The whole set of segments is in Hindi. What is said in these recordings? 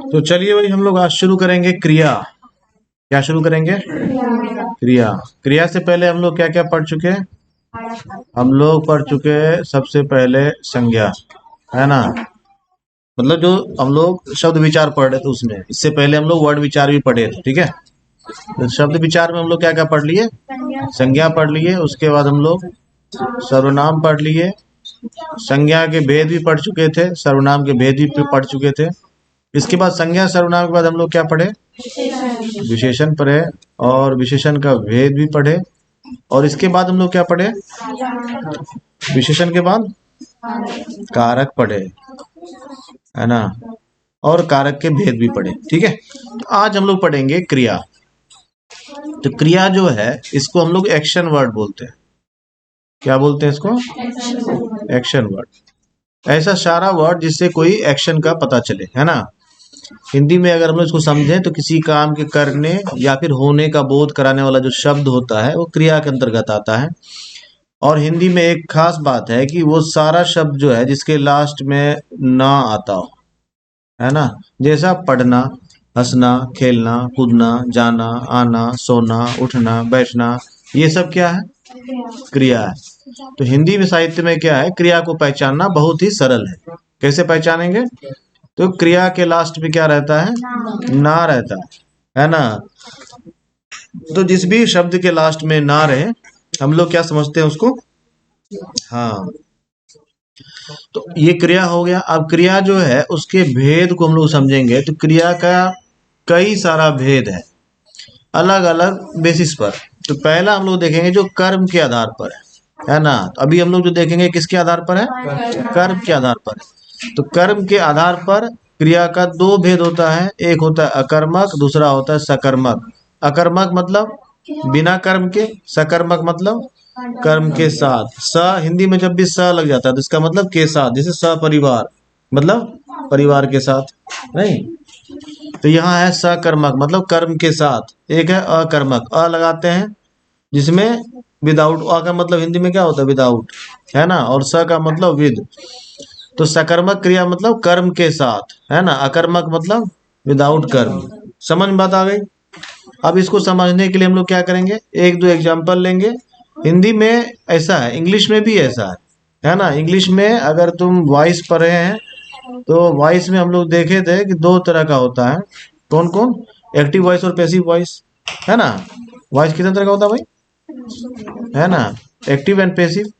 तो चलिए भाई, हम लोग आज शुरू करेंगे क्रिया। क्या शुरू करेंगे? क्रिया। क्रिया से पहले हम लोग क्या क्या पढ़ चुके हैं? हम लोग पढ़ चुके हैं सबसे पहले संज्ञा, है ना। मतलब जो हम लोग शब्द विचार पढ़ रहे थे उसमें, इससे पहले हम लोग वर्ड विचार भी पढ़े थे, ठीक है। तो शब्द विचार में हम लोग क्या क्या पढ़ लिए? संज्ञा पढ़ लिए, उसके बाद हम लोग सर्वनाम पढ़ लिए, संज्ञा के भेद भी पढ़ चुके थे, सर्वनाम के भेद भी पढ़ चुके थे। इसके बाद संज्ञा सर्वनाम के बाद हम लोग क्या पढ़े? विशेषण पढ़े, और विशेषण का भेद भी पढ़े। और इसके बाद हम लोग क्या पढ़े? विशेषण के बाद कारक पढ़े, है ना, और कारक के भेद भी पढ़े, ठीक है। तो आज हम लोग पढ़ेंगे क्रिया। तो क्रिया जो है इसको हम लोग एक्शन वर्ड बोलते हैं। क्या बोलते हैं इसको? Action word. ऐसा सारा वर्ड जिससे कोई एक्शन का पता चले, है ना। हिंदी में अगर हम लोग इसको समझें तो किसी काम के करने या फिर होने का बोध कराने वाला जो शब्द होता है वो क्रिया के अंतर्गत आता है। और हिंदी में एक खास बात है कि वो सारा शब्द जो है जिसके लास्ट में ना आता हो, है ना। जैसा पढ़ना, हंसना, खेलना, कूदना, जाना, आना, सोना, उठना, बैठना, ये सब क्या है? क्रिया है। तो हिंदी में साहित्य में क्या है, क्रिया को पहचानना बहुत ही सरल है। कैसे पहचानेंगे? तो क्रिया के लास्ट में क्या रहता है? ना रहता है ना। तो जिस भी शब्द के लास्ट में ना रहे हम लोग क्या समझते हैं उसको? हाँ। तो ये क्रिया हो गया। अब क्रिया जो है उसके भेद को हम लोग समझेंगे। तो क्रिया का कई सारा भेद है अलग अलग बेसिस पर। तो पहला हम लोग देखेंगे जो कर्म के आधार पर है ना। तो अभी हम लोग जो देखेंगे किसके आधार पर है? कर्म के आधार पर। तो कर्म के आधार पर क्रिया का दो भेद होता है। एक होता है अकर्मक, दूसरा होता है सकर्मक। अकर्मक मतलब बिना कर्म के, सकर्मक मतलब कर्म के साथ। स हिंदी में जब भी स लग जाता है तो इसका मतलब के साथ, जैसे सपरिवार मतलब परिवार के साथ, नहीं। तो यहाँ है सकर्मक मतलब कर्म के साथ। एक है अकर्मक, अ लगाते हैं जिसमें विदाउट। अ का मतलब हिंदी में क्या होता है? विदाउट, है ना। और स का मतलब विद। तो सकर्मक क्रिया मतलब कर्म के साथ, है ना। अकर्मक मतलब विदाउट कर्म। समझ में बात आ गई? अब इसको समझने के लिए हम लोग क्या करेंगे, एक दो एग्जाम्पल लेंगे। हिंदी में ऐसा है, इंग्लिश में भी ऐसा है ना। इंग्लिश में अगर तुम वॉइस पढ़े हैं तो वॉइस में हम लोग देखे थे कि दो तरह का होता है। कौन कौन? एक्टिव वॉइस और पैसिव वॉइस, है ना। वॉइस कितने तरह का होता है भाई? है ना, एक्टिव एंड पैसिव।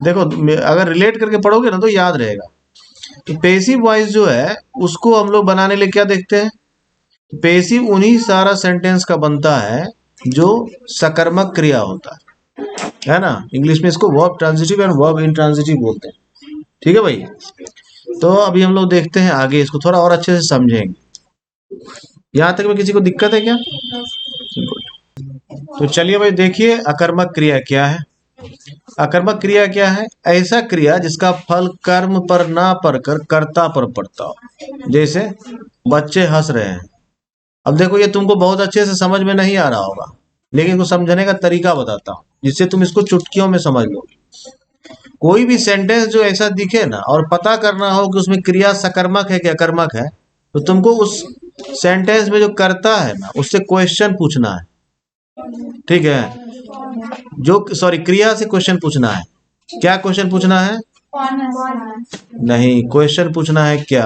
देखो अगर रिलेट करके पढ़ोगे ना तो याद रहेगा। तो पैसिव वॉइस जो है उसको हम लोग बनाने लिए क्या देखते हैं? पैसिव उन्हीं सारा सेंटेंस का बनता है जो सकर्मक क्रिया होता है ना। इंग्लिश में इसको verb transitive and verb intransitive बोलते हैं, ठीक है भाई। तो अभी हम लोग देखते हैं आगे, इसको थोड़ा और अच्छे से समझेंगे। यहाँ तक में किसी को दिक्कत है क्या? तो चलिए भाई, देखिए अकर्मक क्रिया क्या है। अकर्मक क्रिया क्या है? ऐसा क्रिया जिसका फल कर्म पर ना पड़कर कर्ता पर पड़ता हो। जैसे बच्चे हंस रहे हैं। अब देखो ये तुमको बहुत अच्छे से समझ में नहीं आ रहा होगा, लेकिन कुछ समझने का तरीका बताता हूँ जिससे तुम इसको चुटकियों में समझ लो। कोई भी सेंटेंस जो ऐसा दिखे ना और पता करना हो कि उसमें क्रिया सकर्मक है कि अकर्मक है, तो तुमको उस सेंटेंस में जो कर्ता है ना उससे क्वेश्चन पूछना है, ठीक है। जो सॉरी क्रिया से क्वेश्चन पूछना है। क्या क्वेश्चन पूछना है? नहीं, क्वेश्चन पूछना है क्या।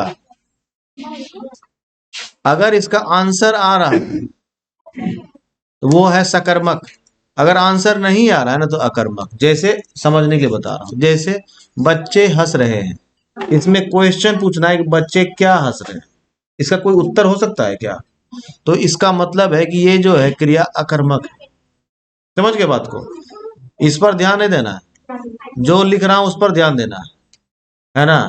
अगर इसका आंसर आ रहा है तो वो है सकर्मक। अगर आंसर नहीं आ रहा है ना तो अकर्मक। जैसे समझने के बता रहा हूं, जैसे बच्चे हंस रहे हैं, इसमें क्वेश्चन पूछना है कि बच्चे क्या हंस रहे हैं। इसका कोई उत्तर हो सकता है क्या? तो इसका मतलब है कि ये जो है क्रिया अकर्मक है। समझ गए बात को? इस पर ध्यान नहीं देना है, जो लिख रहा हूं उस पर ध्यान देना है ना।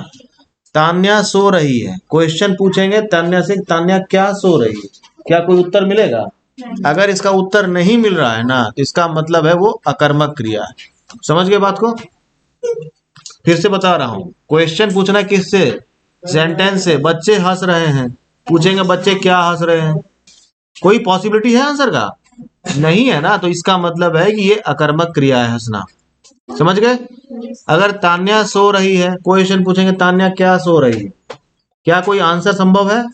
तान्या सो रही है, क्वेश्चन पूछेंगे तान्या से, तान्या क्या सो रही है, क्या कोई उत्तर मिलेगा? अगर इसका उत्तर नहीं मिल रहा है ना तो इसका मतलब है वो अकर्मक क्रिया है। समझ गए बात को? फिर से बता रहा हूं, क्वेश्चन पूछना किससे? सेंटेंस से। बच्चे हंस रहे हैं, पूछेंगे बच्चे क्या हंस रहे हैं। कोई पॉसिबिलिटी है आंसर का? नहीं है ना, तो इसका मतलब है कि ये अकर्मक क्रिया है, हंसना। समझ गए? अगर तान्या सो रही है, क्वेश्चन पूछेंगे तान्या क्या सो रही है, क्या कोई आंसर संभव है?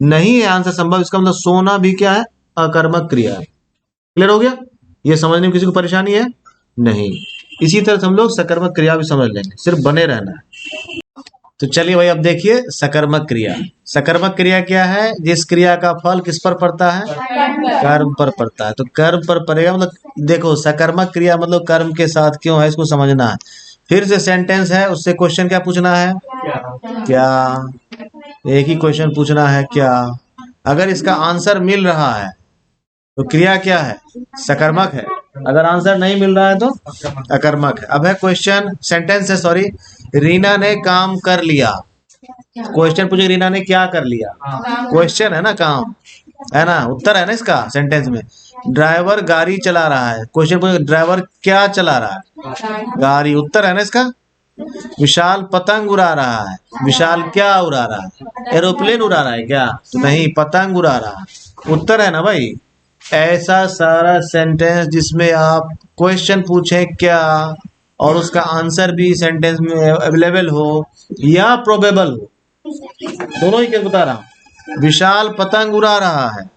नहीं है आंसर संभव, इसका मतलब सोना भी क्या है, अकर्मक क्रिया है। क्लियर हो गया? ये समझने में किसी को परेशानी है? नहीं। इसी तरह से हम लोग सकर्मक क्रिया भी समझ लेंगे, सिर्फ बने रहना है। तो चलिए भाई, अब देखिए सकर्मक क्रिया। सकर्मक क्रिया क्या है? जिस क्रिया का फल किस पर पड़ता है? कर्म पर पड़ता है। तो कर्म पर पड़ेगा मतलब देखो, सकर्मक क्रिया मतलब कर्म के साथ क्यों है, इसको समझना है। फिर से सेंटेंस है, उससे क्वेश्चन क्या पूछना है? क्या? एक ही क्वेश्चन पूछना है, क्या? अगर इसका आंसर मिल रहा है तो क्रिया क्या है? सकर्मक है। अगर आंसर नहीं मिल रहा है तो अकर्मक है। अब है क्वेश्चन, सेंटेंस है सॉरी। रीना ने काम कर लिया। क्वेश्चन पूछे रीना ने क्या कर लिया? क्वेश्चन है ना, काम है ना, उत्तर है ना इसका सेंटेंस में। ड्राइवर गाड़ी चला रहा है। क्वेश्चन पूछे ड्राइवर क्या चला रहा है? गाड़ी। उत्तर है ना इसका। विशाल पतंग उड़ा रहा है। विशाल क्या उड़ा रहा है? एरोप्लेन उड़ा रहा है क्या? तो नहीं, पतंग उड़ा रहा है। उत्तर है ना भाई। ऐसा सारा सेंटेंस जिसमें आप क्वेश्चन पूछें क्या, और उसका आंसर भी सेंटेंस में अवेलेबल हो या प्रोबेबल हो, दोनों ही केस बता रहा हूं। विशाल पतंग उड़ा रहा है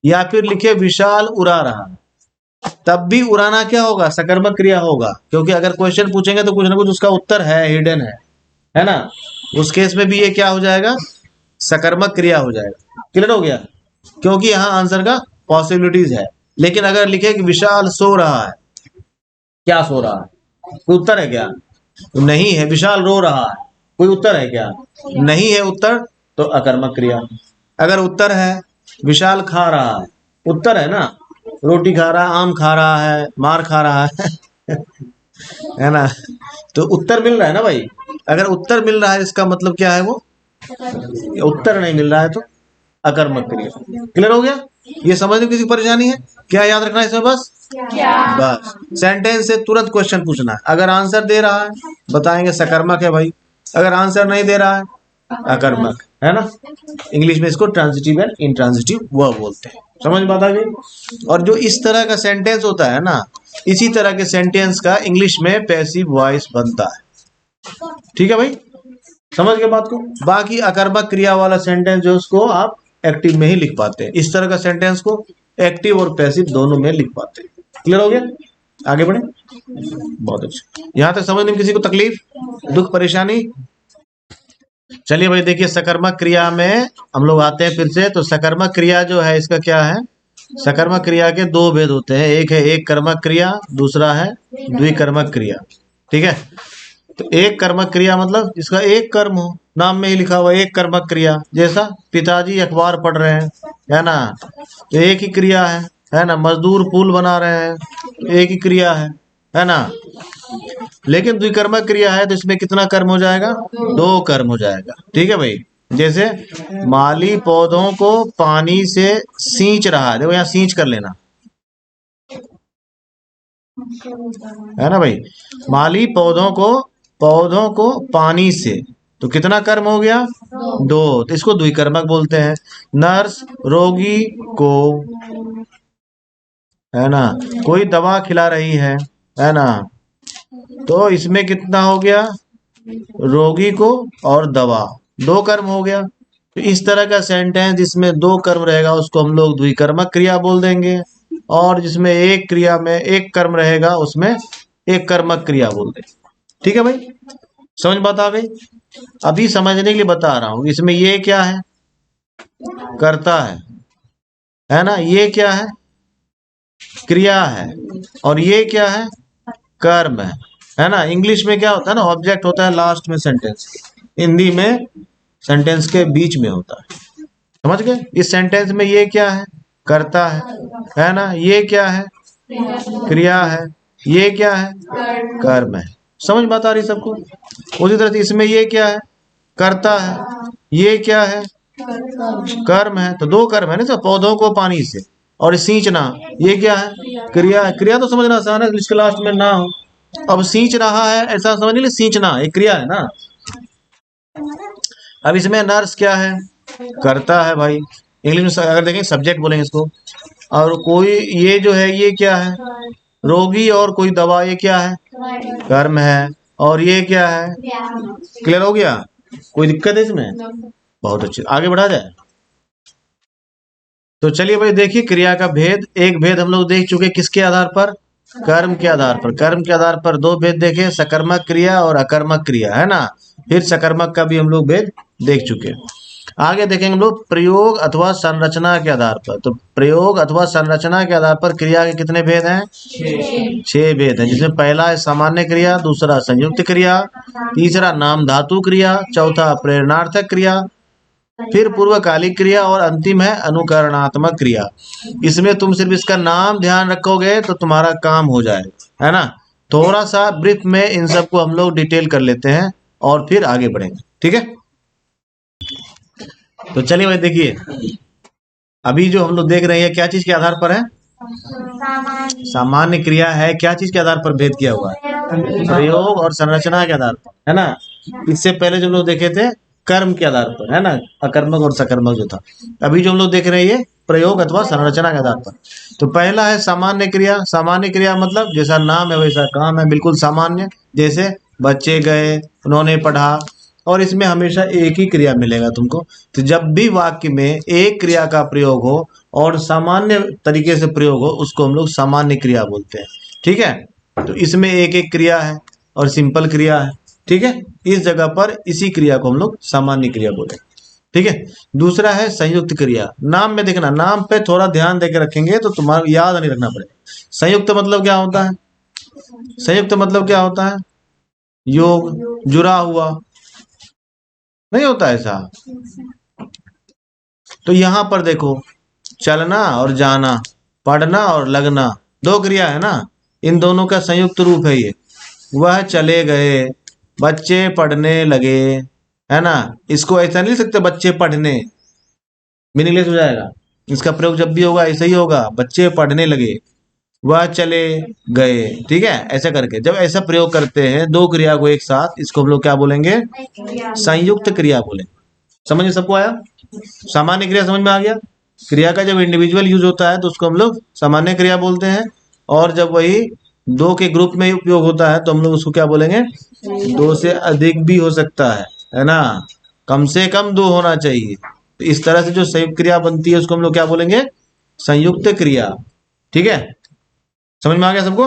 या फिर लिखे विशाल उड़ा रहा है, तब भी उड़ाना क्या होगा? सकर्मक क्रिया होगा, क्योंकि अगर क्वेश्चन पूछेंगे तो कुछ ना कुछ उसका उत्तर है, हिडन है ना। उस केस में भी ये क्या हो जाएगा? सकर्मक क्रिया हो जाएगा। क्लियर हो गया? क्योंकि यहाँ आंसर का पॉसिबिलिटीज है। लेकिन अगर लिखे कि विशाल सो रहा है, क्या सो रहा है? कोई उत्तर है क्या? तो नहीं है। विशाल रो रहा है, कोई उत्तर है क्या? नहीं है उत्तर, तो अकर्मक क्रिया। अगर उत्तर है विशाल खा रहा है, उत्तर है ना, रोटी खा रहा है, आम खा रहा है, मार खा रहा है है ना। तो उत्तर मिल रहा है ना भाई। अगर उत्तर मिल रहा है इसका मतलब क्या है? वो उत्तर नहीं मिल रहा है तो अकर्मक क्रिया। क्लियर हो गया? ये समझने में किसी परेशानी है? क्या याद रखना है इसमें? बस बस सेंटेंस से तुरंत क्वेश्चन पूछना है। अगर आंसर दे रहा है बताएंगे सकर्मक है भाई, अगर आंसर नहीं दे रहा है अकर्मक है ना। इंग्लिश में इसको ट्रांजिटिव एंड इंट्रांजिटिव वर्ब बोलते हैं। समझ में आता है? और जो इस तरह का सेंटेंस होता है ना, इसी तरह के सेंटेंस का इंग्लिश में पैसिव वॉइस बनता है। ठीक है भाई, समझ गए बात को? बाकी अकर्मक क्रिया वाला सेंटेंस जो उसको आप एक्टिव में ही लिख पाते हैं। इस तरह का सेंटेंस को एक्टिव और पैसिव दोनों में लिख पाते हैं। क्लियर हो गया? आगे बढ़े। बहुत अच्छा, यहां तक समझने में किसी को तकलीफ, दुख, परेशानी? चलिए भाई, देखिए सकर्मक क्रिया में हम लोग आते हैं फिर से। तो सकर्मक क्रिया जो है इसका क्या है? सकर्मक क्रिया के दो भेद होते हैं। एक है एक कर्मक क्रिया, दूसरा है द्विकर्मक क्रिया। ठीक है? तो एक कर्मक क्रिया मतलब जिसका एक कर्म हो, नाम में ही लिखा हुआ एक कर्मक क्रिया। जैसा पिताजी अखबार पढ़ रहे हैं, है ना, तो एक ही क्रिया है ना। मजदूर पुल बना रहे हैं, तो एक ही क्रिया है ना। लेकिन द्विकर्मक क्रिया है तो इसमें कितना कर्म हो जाएगा? दो कर्म हो जाएगा। ठीक है भाई? जैसे माली पौधों को पानी से सींच रहा है, देखो यहाँ सींच कर लेना, है ना भाई। माली पौधों को पानी से, तो कितना कर्म हो गया? दो। तो इसको द्विकर्मक बोलते हैं। नर्स रोगी को, है ना, कोई दवा खिला रही है ना, तो इसमें कितना हो गया? रोगी को और दवा, दो कर्म हो गया। तो इस तरह का सेंटेंस जिसमें दो कर्म रहेगा उसको हम लोग द्विकर्मक क्रिया बोल देंगे, और जिसमें एक क्रिया में एक कर्म रहेगा उसमें एक कर्मक क्रिया बोल देंगे। ठीक है भाई? समझ बात आ गई? अभी समझने के लिए बता रहा हूं। इसमें ये क्या है? करता है ना। ये क्या है? क्रिया है। और ये क्या है? कर्म है ना। इंग्लिश में क्या होता है ना, ऑब्जेक्ट होता है लास्ट में सेंटेंस के। हिंदी में सेंटेंस के बीच में होता है। समझ गए? इस सेंटेंस में ये क्या है? करता है ना। ये क्या है? क्रिया है। ये क्या है? कर्म है। समझ बात आ रही सबको? उसी तरह से इसमें ये क्या है? करता है। ये क्या है? कर्म है। तो दो कर्म है ना, सब पौधों को पानी से, और सींचना ये क्या है? क्रिया है। क्रिया तो समझना आसान है, इसके लास्ट में ना हो। अब सींच रहा है ऐसा समझ लीजिए, सींचना एक क्रिया है ना। अब इसमें नर्स क्या है? करता है भाई। इंग्लिश में अगर देखें सब्जेक्ट बोलेंगे इसको। और कोई ये जो है ये क्या है? रोगी और कोई दवा, ये क्या है? कर्म है। और ये क्या है? क्लियर हो गया? कोई दिक्कत है इसमें? बहुत अच्छी, आगे बढ़ा जाए। तो चलिए भाई देखिए क्रिया का भेद। एक भेद हम लोग देख चुके किसके आधार पर, कर्म के आधार पर। कर्म के आधार पर दो भेद देखे, सकर्मक क्रिया और अकर्मक क्रिया, है ना। फिर सकर्मक का भी हम लोग भेद देख चुके। आगे देखेंगे हम लोग प्रयोग अथवा संरचना के आधार पर। तो प्रयोग अथवा संरचना के आधार पर क्रिया के कितने भेद हैं? 6 भेद हैं, जिसमें पहला है सामान्य क्रिया, दूसरा संयुक्त क्रिया, तीसरा नाम धातु क्रिया, चौथा प्रेरणार्थक क्रिया, फिर पूर्वकालिक क्रिया और अंतिम है अनुकरणात्मक क्रिया। इसमें तुम सिर्फ इसका नाम ध्यान रखोगे तो तुम्हारा काम हो जाएगा, है ना। थोड़ा सा ब्रीफ में इन सबको हम लोग डिटेल कर लेते हैं और फिर आगे बढ़ेंगे, ठीक है। तो चलिए भाई देखिए, अभी जो हम लोग देख रहे हैं क्या चीज के आधार पर है? सामान्य क्रिया है। क्या चीज के आधार पर भेद किया हुआ है? प्रयोग और संरचना के आधार पर, है ना। इससे पहले जो लोग देखे थे कर्म के आधार पर, है ना, अकर्मक और सकर्मक जो था। अभी जो हम लोग देख रहे हैं ये प्रयोग अथवा संरचना के आधार पर। तो पहला है सामान्य क्रिया। सामान्य क्रिया मतलब जैसा नाम है वैसा काम है, बिल्कुल सामान्य। जैसे बच्चे गए, उन्होंने पढ़ा, और इसमें हमेशा एक ही क्रिया मिलेगा तुमको। तो जब भी वाक्य में एक क्रिया का प्रयोग हो और सामान्य तरीके से प्रयोग हो, उसको हम लोग सामान्य क्रिया बोलते हैं, ठीक है। तो इसमें एक एक क्रिया है और सिंपल क्रिया है, ठीक है। इस जगह पर इसी क्रिया को हम लोग सामान्य क्रिया बोले, ठीक है। दूसरा है संयुक्त क्रिया। नाम में देखना, नाम पे थोड़ा ध्यान देकर रखेंगे तो तुम्हारा याद नहीं रखना पड़ेगा। संयुक्त मतलब क्या होता है? संयुक्त मतलब क्या होता है? योग, जुड़ा हुआ, नहीं होता ऐसा। तो यहां पर देखो, चलना और जाना, पढ़ना और लगना, दो क्रिया है ना। इन दोनों का संयुक्त रूप है ये। वह चले गए, बच्चे पढ़ने लगे, है ना। इसको ऐसा नहीं लिख सकते बच्चे पढ़ने, मीनिंगलेस हो जाएगा। इसका प्रयोग जब भी होगा ऐसा ही होगा, बच्चे पढ़ने लगे, वह चले गए, ठीक है। ऐसा करके जब ऐसा प्रयोग करते हैं दो क्रिया को एक साथ, इसको हम लोग क्या बोलेंगे? संयुक्त क्रिया बोलेंगे। समझ में सबको आया? सामान्य क्रिया समझ में आ गया। क्रिया का जब इंडिविजुअल यूज होता है तो उसको हम लोग सामान्य क्रिया बोलते हैं, और जब वही दो के ग्रुप में उपयोग होता है तो हम लोग उसको क्या बोलेंगे? दो से अधिक भी हो सकता है ना। कम से कम दो होना चाहिए। तो इस तरह से जो संयुक्त क्रिया बनती है उसको हम लोग क्या बोलेंगे? संयुक्त क्रिया, ठीक है। समझ में आ गया सबको?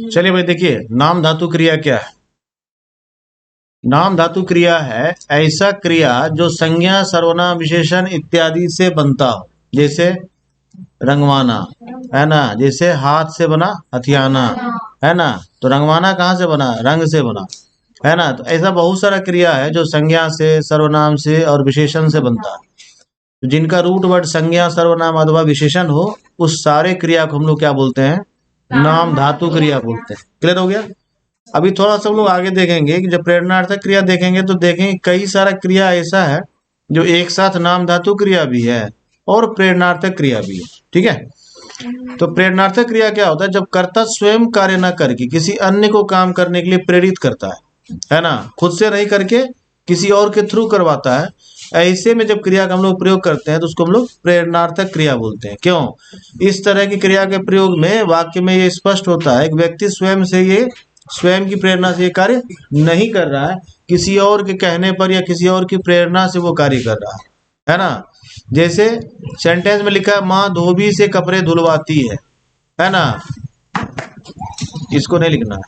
चलिए भाई देखिए, नाम धातु क्रिया क्या है? नाम धातु क्रिया है ऐसा क्रिया जो संज्ञा, सर्वनाम, विशेषण इत्यादि से बनता हो। जैसे रंगवाना, है ना। जैसे हाथ से बना हथियाना, है ना। तो रंगवाना कहाँ से बना? रंग से बना, है ना। तो ऐसा बहुत सारा क्रिया है जो संज्ञा से, सर्वनाम से और विशेषण से बनता है। तो जिनका रूट वर्ड संज्ञा, सर्वनाम अथवा विशेषण हो, उस सारे क्रिया को हम लोग क्या बोलते हैं? नाम धातु क्रिया बोलते हैं। क्लियर हो गया? अभी थोड़ा सा हम लोग आगे देखेंगे कि जब प्रेरणार्थक क्रिया देखेंगे तो देखेंगे कई सारा क्रिया ऐसा है जो एक साथ नाम धातु क्रिया भी है और प्रेरणार्थक क्रिया भी है, ठीक है। तो प्रेरणार्थक क्रिया क्या होता है? जब कर्ता स्वयं कार्य न करके किसी अन्य को काम करने के लिए प्रेरित करता है ना। खुद से नहीं करके किसी और के थ्रू करवाता है। ऐसे में जब क्रिया का हम लोग प्रयोग करते हैं तो उसको हम लोग प्रेरणार्थक क्रिया बोलते हैं। क्यों? इस तरह की क्रिया के प्रयोग में वाक्य में ये स्पष्ट होता है कि व्यक्ति स्वयं से, ये स्वयं की प्रेरणा से ये कार्य नहीं कर रहा है, किसी और के कहने पर या किसी और की प्रेरणा से वो कार्य कर रहा है ना। जैसे सेंटेंस में लिखा है माँ धोबी से कपड़े धुलवाती है ना। इसको नहीं लिखना है,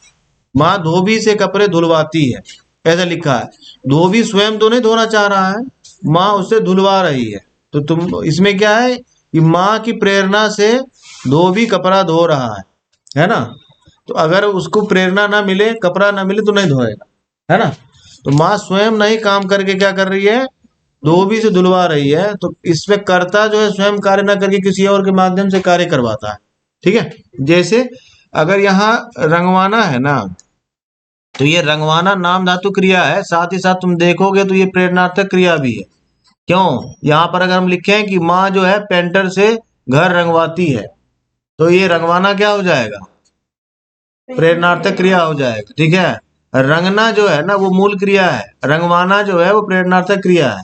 माँ धोबी से कपड़े धुलवाती है, ऐसा लिखा है। धोबी स्वयं तो नहीं धोना चाह रहा है, माँ उसे धुलवा रही है। तो तुम इसमें क्या है कि माँ की प्रेरणा से धोबी कपड़ा धो रहा है ना। तो अगर उसको प्रेरणा ना मिले, कपड़ा ना मिले तो नहीं धोएगा, है ना। तो माँ स्वयं नहीं काम करके क्या कर रही है? धोबी से धुलवा रही है। तो इसमें कर्ता जो है स्वयं कार्य ना करके किसी और के माध्यम से कार्य करवाता है, ठीक है। जैसे अगर यहाँ रंगवाना है ना, तो ये रंगवाना नाम धातु क्रिया है, साथ ही साथ तुम देखोगे तो ये प्रेरणार्थक क्रिया भी है। क्यों? यहाँ पर अगर हम लिखें कि माँ जो है पेंटर से घर रंगवाती है, तो ये रंगवाना क्या हो जाएगा? प्रेरणार्थक क्रिया हो जाएगा, ठीक है। रंगना जो है ना वो मूल क्रिया है, रंगवाना जो है वो प्रेरणार्थक क्रिया है,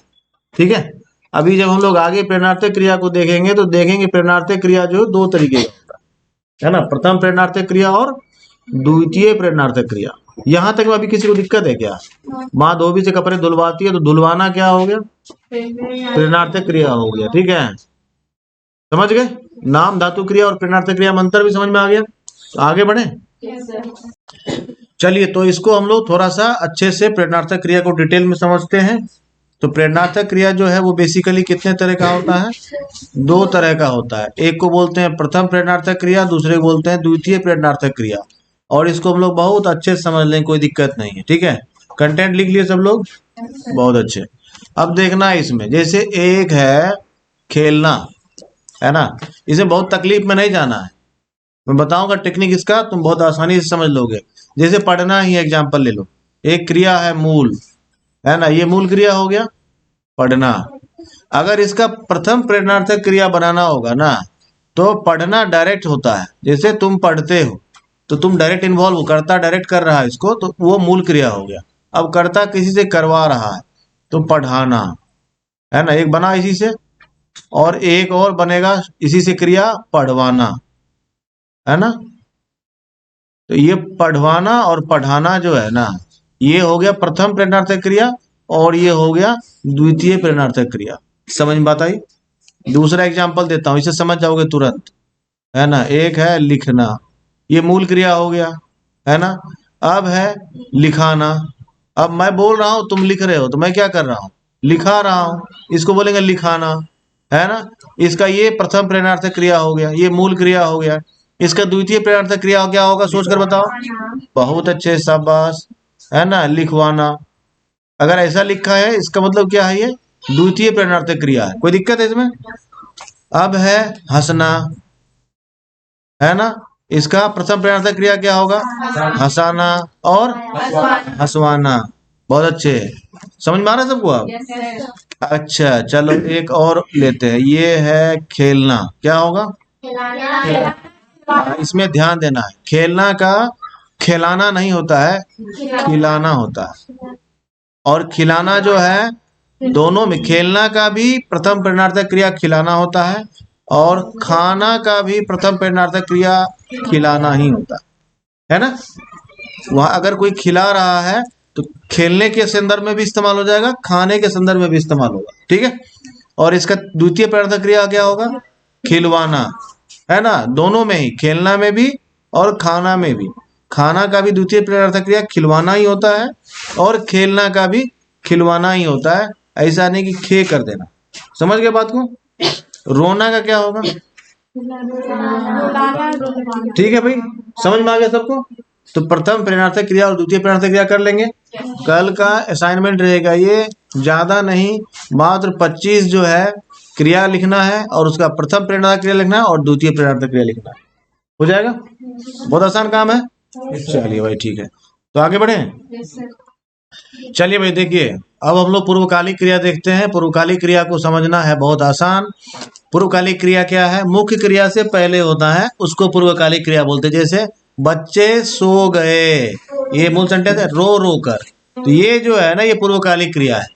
ठीक है। अभी जब हम लोग आगे प्रेरणार्थक क्रिया को देखेंगे तो देखेंगे प्रेरणार्थक क्रिया जो दो तरीके का होता है ना। प्रथम प्रेरणार्थक क्रिया और द्वितीय प्रेरणार्थक क्रिया। यहाँ तक अभी किसी को दिक्कत है क्या? माँ धोबी से कपड़े धुलवाती है, तो धुलवाना क्या हो गया? प्रेरणार्थक क्रिया हो गया। ठीक है, समझ गए? नाम, धातु क्रिया और प्रेरणार्थक क्रिया में अंतर भी समझ में आ गया। तो आगे बढ़े। चलिए, तो इसको हम लोग थोड़ा सा अच्छे से प्रेरणार्थक क्रिया को डिटेल में समझते हैं। तो प्रेरणार्थक क्रिया जो है वो बेसिकली कितने तरह का होता है? 2 तरह का होता है। एक को बोलते हैं प्रथम प्रेरणार्थक क्रिया, दूसरे को बोलते हैं द्वितीय प्रेरणार्थक क्रिया। और इसको हम लोग बहुत अच्छे से समझ लें, कोई दिक्कत नहीं है। ठीक है, कंटेंट लिख लिए सब लोग? बहुत अच्छे। अब देखना इसमें, जैसे एक है खेलना, है ना, इसे बहुत तकलीफ में नहीं जाना है, मैं बताऊंगा टेक्निक इसका, तुम बहुत आसानी से समझ लोगे। जैसे पढ़ना ही एग्जाम्पल ले लो, एक क्रिया है मूल, है ना, ये मूल क्रिया हो गया पढ़ना। अगर इसका प्रथम प्रेरणार्थक क्रिया बनाना होगा ना, तो पढ़ना डायरेक्ट होता है। जैसे तुम पढ़ते हो तो तुम डायरेक्ट इन्वॉल्व, करता डायरेक्ट कर रहा है इसको, तो वो मूल क्रिया हो गया। अब करता किसी से करवा रहा है तो पढ़ाना, है ना, एक बना इसी से, और एक और बनेगा इसी से क्रिया पढ़वाना, है ना। तो ये पढ़वाना और पढ़ाना जो है ना, ये हो गया प्रथम प्रेरणार्थक क्रिया, और ये हो गया द्वितीय प्रेरणार्थक क्रिया। समझ में बात आई? दूसरा एग्जांपल देता हूं, इसे समझ जाओगे तुरंत, है ना। एक है लिखना, ये मूल क्रिया हो गया, है ना। अब है लिखाना, अब मैं बोल रहा हूं, तुम लिख रहे हो, तो मैं क्या कर रहा हूं? लिखा रहा हूं, इसको बोलेंगे लिखाना, है ना। इसका ये प्रथम प्रेरणार्थक क्रिया हो गया, ये मूल क्रिया हो गया। इसका द्वितीय प्रेरणार्थक क्रिया क्या होगा, सोचकर बताओ। बहुत अच्छे, शाबाश, है ना, लिखवाना। अगर ऐसा लिखा है, इसका मतलब क्या है, ये द्वितीय प्रेरणार्थक क्रिया है। कोई दिक्कत है इसमें? अब है हंसना, है ना, इसका प्रथम प्रेरणार्थक क्रिया क्या होगा? हंसाना और हंसवाना। बहुत अच्छे, समझ में आ रहा है सबको अब? अच्छा, चलो एक और लेते हैं, ये है खेलना, क्या होगा? इसमें ध्यान देना है, खेलना का खिलाना नहीं होता है, खिलाना होता है। और खिलाना जो है, दोनों में, खेलना का भी प्रथम प्रेरणार्थक क्रिया खिलाना होता है, और खाना का भी प्रथम प्रेरणार्थक क्रिया खिलाना ही होता है ना। वहां अगर कोई खिला रहा है तो खेलने के संदर्भ में भी इस्तेमाल हो जाएगा, खाने के संदर्भ में भी इस्तेमाल होगा। ठीक है, और इसका द्वितीय प्रेरणार्थक क्रिया क्या होगा? खिलवाना, है ना। दोनों में ही, खेलना में भी और खाना में भी। खाना का भी द्वितीय प्रेरणार्थक क्रिया खिलवाना ही होता है, और खेलना का भी खिलवाना ही होता है। ऐसा नहीं कि खे कर देना। समझ गए बात को? रोना का क्या होगा? ठीक है भाई, समझ में आ गया सबको? तो प्रथम प्रेरणार्थक क्रिया और द्वितीय प्रेरणार्थक क्रिया कर लेंगे। कल का असाइनमेंट रहेगा ये, ज्यादा नहीं, मात्र 25 जो है क्रिया लिखना है, और उसका प्रथम प्रेरणार्थक क्रिया लिखना है और द्वितीय प्रेरणार्थक क्रिया लिखना है। हो जाएगा? बहुत आसान काम है। चलिए भाई, ठीक है, तो आगे बढ़े। चलिए भाई, देखिए, अब हम लोग पूर्वकालिक क्रिया देखते हैं। पूर्वकालिक क्रिया को समझना है बहुत आसान। पूर्वकालिक क्रिया क्या है? मुख्य क्रिया से पहले होता है, उसको पूर्वकालिक क्रिया बोलते हैं। जैसे बच्चे सो गए, ये मूल सेंटेंस है, रो रो कर, तो ये जो है ना, ये पूर्वकालिक क्रिया है।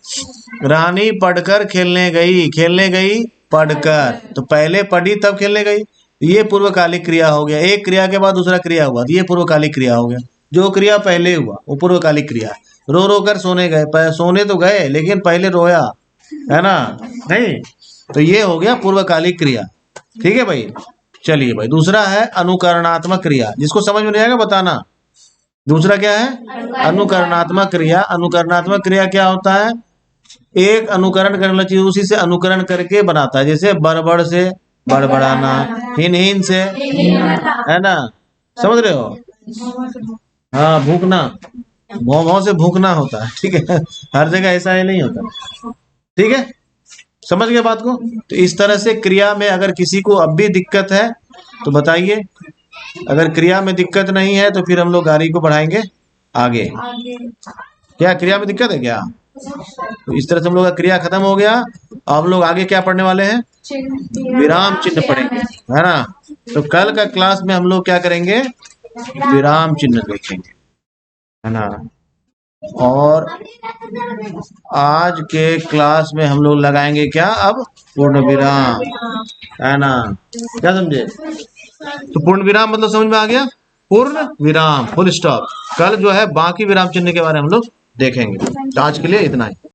रानी पढ़कर खेलने गई, खेलने गई पढ़कर, तो पहले पढ़ी तब खेलने गई, ये पूर्वकालिक क्रिया हो गया। एक क्रिया के बाद दूसरा क्रिया हुआ, ये पूर्वकालिक क्रिया हो गया। जो क्रिया पहले हुआ वो पूर्वकालिक क्रिया है। रो रो कर सोने गए, सोने तो गए लेकिन पहले रोया, है ना, नहीं, तो ये हो गया पूर्वकालिक क्रिया। ठीक है भाई। चलिए भाई, दूसरा है अनुकरणात्मक क्रिया, जिसको समझ में नहीं आएगा बताना। दूसरा क्या है? अनुकरणात्मक क्रिया। अनुकरणात्मक क्रिया क्या होता है? एक अनुकरण करना चाहिए, उसी से अनुकरण करके बनाता है। जैसे बड़बड़ से बड़बड़ाना, हिन हिन से, है ना, समझ रहे हो? हाँ, भूखना, भौं भौं से भूखना होता है। ठीक है, हर जगह ऐसा ही नहीं होता। ठीक है, समझ गए बात को? तो इस तरह से क्रिया में अगर किसी को अब भी दिक्कत है तो बताइए। अगर क्रिया में दिक्कत नहीं है तो फिर हम लोग गाड़ी को बढ़ाएंगे आगे। क्या क्रिया में दिक्कत है क्या? तो इस तरह से हम लोग का क्रिया खत्म हो गया। अब हम लोग आगे क्या पढ़ने वाले हैं? विराम चिन्ह पढ़ेंगे, है ना। तो कल का क्लास में हम लोग क्या करेंगे? विराम चिन्ह देखेंगे, है ना। और आज के क्लास में हम लोग लगाएंगे क्या? अब पूर्ण विराम, है ना। क्या समझे? तो पूर्ण विराम मतलब समझ में आ गया? पूर्ण विराम, फुल स्टॉप। कल जो है बाकी विराम चिन्ह के बारे में हम लोग देखेंगे। तो आज के लिए इतना ही।